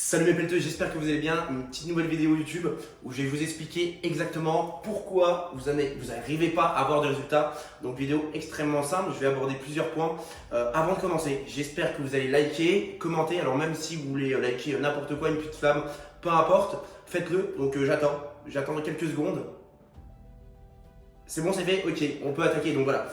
Salut mes pelleteux, j'espère que vous allez bien. Une petite nouvelle vidéo YouTube où je vais vous expliquer exactement pourquoi vous n'arrivez pas à avoir de résultats. Donc vidéo extrêmement simple, je vais aborder plusieurs points. Avant de commencer, j'espère que vous allez liker, commenter. Alors même si vous voulez liker n'importe quoi, une petite flamme, peu importe, faites-le. Donc j'attends quelques secondes. C'est bon, c'est fait, ok, on peut attaquer. Donc voilà,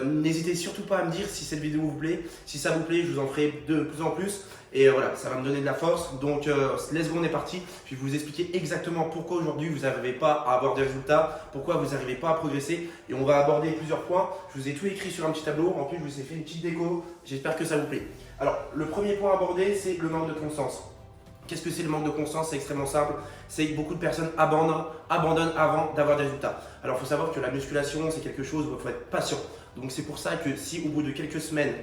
n'hésitez surtout pas à me dire si cette vidéo vous plaît. Si ça vous plaît, je vous en ferai de plus en plus. Et voilà, ça va me donner de la force. Donc, let's go, on est parti. Je vais vous expliquer exactement pourquoi aujourd'hui vous n'arrivez pas à avoir des résultats, pourquoi vous n'arrivez pas à progresser. Et on va aborder plusieurs points. Je vous ai tout écrit sur un petit tableau. En plus, je vous ai fait une petite déco. J'espère que ça vous plaît. Alors, le premier point abordé, c'est le manque de constance. Qu'est-ce que c'est le manque de constance? C'est extrêmement simple. C'est que beaucoup de personnes abandonnent avant d'avoir des résultats. Alors, il faut savoir que la musculation, c'est quelque chose où il faut être patient. Donc, c'est pour ça que si au bout de quelques semaines,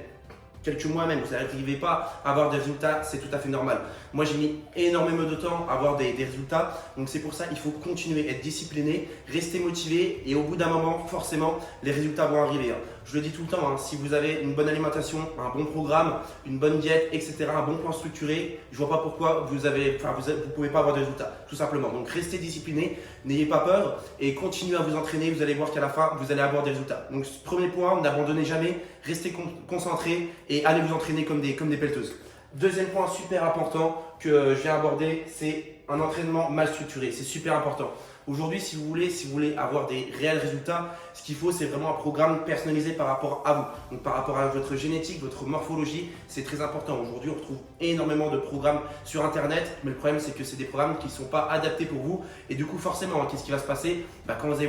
quelques mois même, vous n'arrivez pas à avoir des résultats, c'est tout à fait normal. Moi, j'ai mis énormément de temps à avoir des résultats. Donc, c'est pour ça qu'il faut continuer, être discipliné, rester motivé. Et au bout d'un moment, forcément, les résultats vont arriver. Je le dis tout le temps, si vous avez une bonne alimentation, un bon programme, une bonne diète, etc., un bon plan structuré, je ne vois pas pourquoi vous ne pouvez pas avoir de résultats, tout simplement. Donc, restez discipliné, n'ayez pas peur et continuez à vous entraîner. Vous allez voir qu'à la fin, vous allez avoir des résultats. Donc, premier point, n'abandonnez jamais, restez concentré et allez vous entraîner comme des pelleteuses. Deuxième point super important que je viens aborder, c'est un entraînement mal structuré. C'est super important. Aujourd'hui, si vous voulez avoir des réels résultats, ce qu'il faut, c'est vraiment un programme personnalisé par rapport à vous. Donc, par rapport à votre génétique, votre morphologie, c'est très important. Aujourd'hui, on retrouve énormément de programmes sur Internet, mais le problème, c'est que c'est des programmes qui ne sont pas adaptés pour vous. Et du coup, forcément, qu'est-ce qui va se passer? Quand vous allez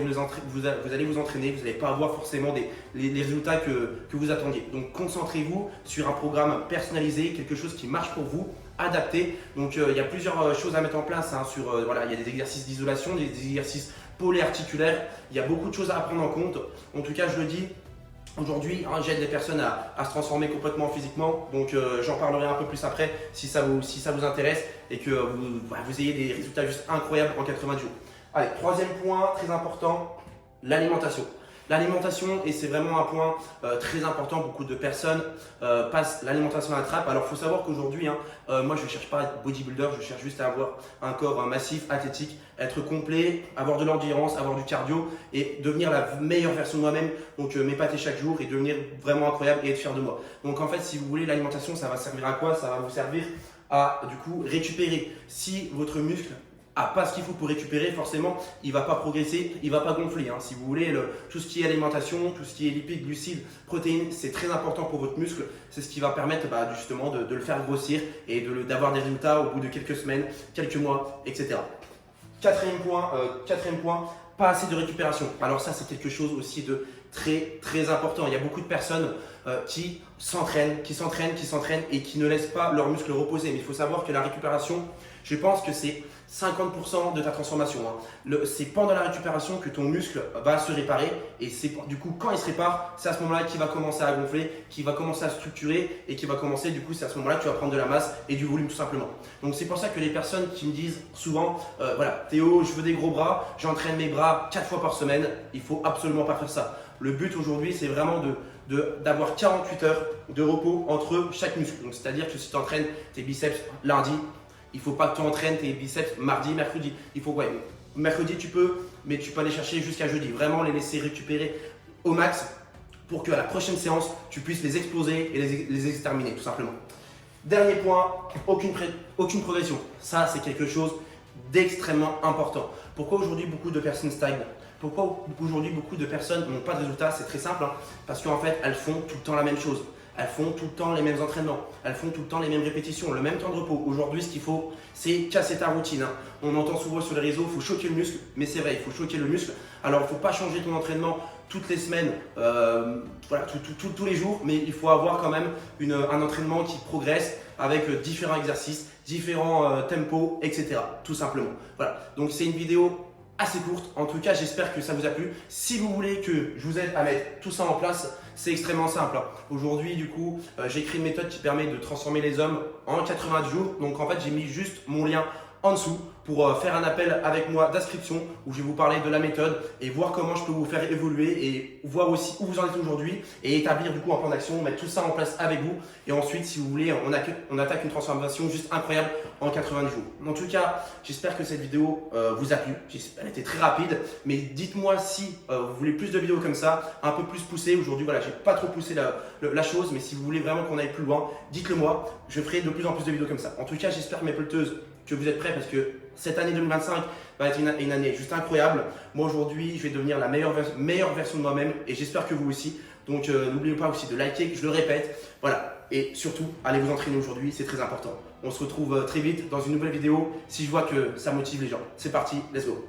vous entraîner, vous n'allez pas avoir forcément les résultats que vous attendiez. Donc, concentrez-vous sur un programme personnalisé, quelque chose qui marche pour vous, adapté. Donc il y a plusieurs choses à mettre en place. Il y a des exercices d'isolation, des exercices polyarticulaires. Il y a beaucoup de choses à prendre en compte. En tout cas, je le dis, aujourd'hui, j'aide les personnes à se transformer complètement physiquement. Donc j'en parlerai un peu plus après si ça vous intéresse et que vous ayez des résultats juste incroyables en 90 jours. Allez, troisième point très important, l'alimentation. L'alimentation, et c'est vraiment un point très important, beaucoup de personnes passent l'alimentation à la trappe. Alors il faut savoir qu'aujourd'hui, moi je ne cherche pas à être bodybuilder, je cherche juste à avoir un corps massif, athlétique, être complet, avoir de l'endurance, avoir du cardio et devenir la meilleure version de moi-même. Donc m'épater chaque jour et devenir vraiment incroyable et être fier de moi. Donc en fait, si vous voulez, l'alimentation, ça va servir à quoi? Ça va vous servir à du coup récupérer. Si votre muscle pas ce qu'il faut pour récupérer, forcément, il ne va pas progresser, il ne va pas gonfler. Si vous voulez, tout ce qui est alimentation, tout ce qui est lipides, glucides, protéines, c'est très important pour votre muscle. C'est ce qui va permettre justement de le faire grossir et d'avoir des résultats au bout de quelques semaines, quelques mois, etc. Quatrième point, pas assez de récupération. Alors ça, c'est quelque chose aussi de très important. Il y a beaucoup de personnes qui s'entraînent et qui ne laissent pas leurs muscles reposer. Mais il faut savoir que la récupération, je pense que c'est 50% de ta transformation. C'est pendant la récupération que ton muscle va se réparer et c'est du coup quand il se répare, c'est à ce moment-là qu'il va commencer à gonfler, qu'il va commencer à structurer et qu'il va commencer, du coup c'est à ce moment-là que tu vas prendre de la masse et du volume tout simplement. Donc c'est pour ça que les personnes qui me disent souvent voilà Théo, je veux des gros bras, j'entraîne mes bras 4 fois par semaine, il faut absolument pas faire ça. Le but aujourd'hui, c'est vraiment d'avoir 48 heures de repos entre chaque muscle. Donc c'est-à-dire que si tu entraînes tes biceps lundi, il ne faut pas que tu entraînes tes biceps mardi, mercredi. Mercredi tu peux, mais tu peux aller chercher jusqu'à jeudi. Vraiment les laisser récupérer au max pour qu'à la prochaine séance, tu puisses les exploser et les exterminer tout simplement. Dernier point, aucune progression. Ça, c'est quelque chose d'extrêmement important. Pourquoi aujourd'hui beaucoup de personnes stagnent? Pourquoi aujourd'hui beaucoup de personnes n'ont pas de résultats? C'est très simple, parce qu'en fait, elles font tout le temps la même chose. Elles font tout le temps les mêmes entraînements, elles font tout le temps les mêmes répétitions, le même temps de repos. Aujourd'hui, ce qu'il faut, c'est casser ta routine. On entend souvent sur les réseaux, il faut choquer le muscle, mais c'est vrai, il faut choquer le muscle. Alors, il ne faut pas changer ton entraînement toutes les semaines, tous les jours, mais il faut avoir quand même un entraînement qui progresse avec différents exercices, différents tempos, etc. Tout simplement. Voilà, donc c'est une vidéo assez courte. En tout cas, j'espère que ça vous a plu. Si vous voulez que je vous aide à mettre tout ça en place, c'est extrêmement simple. Aujourd'hui, du coup, j'ai créé une méthode qui permet de transformer les hommes en 90 jours. Donc, en fait, j'ai mis juste mon lien en dessous pour faire un appel avec moi d'inscription où je vais vous parler de la méthode et voir comment je peux vous faire évoluer et voir aussi où vous en êtes aujourd'hui et établir du coup un plan d'action, mettre tout ça en place avec vous. Et ensuite, si vous voulez, on attaque une transformation juste incroyable en 90 jours. En tout cas, j'espère que cette vidéo vous a plu. Elle était très rapide, mais dites-moi si vous voulez plus de vidéos comme ça, un peu plus poussées. Aujourd'hui, voilà, j'ai pas trop poussé la chose, mais si vous voulez vraiment qu'on aille plus loin, dites-le moi. Je ferai de plus en plus de vidéos comme ça. En tout cas, j'espère mes pelleteuses que vous êtes prêts parce que cette année 2025 va être une année juste incroyable. Moi aujourd'hui, je vais devenir la meilleure version de moi-même et j'espère que vous aussi. Donc n'oubliez pas aussi de liker, je le répète. Voilà, et surtout, allez vous entraîner aujourd'hui, c'est très important. On se retrouve très vite dans une nouvelle vidéo si je vois que ça motive les gens. C'est parti, let's go.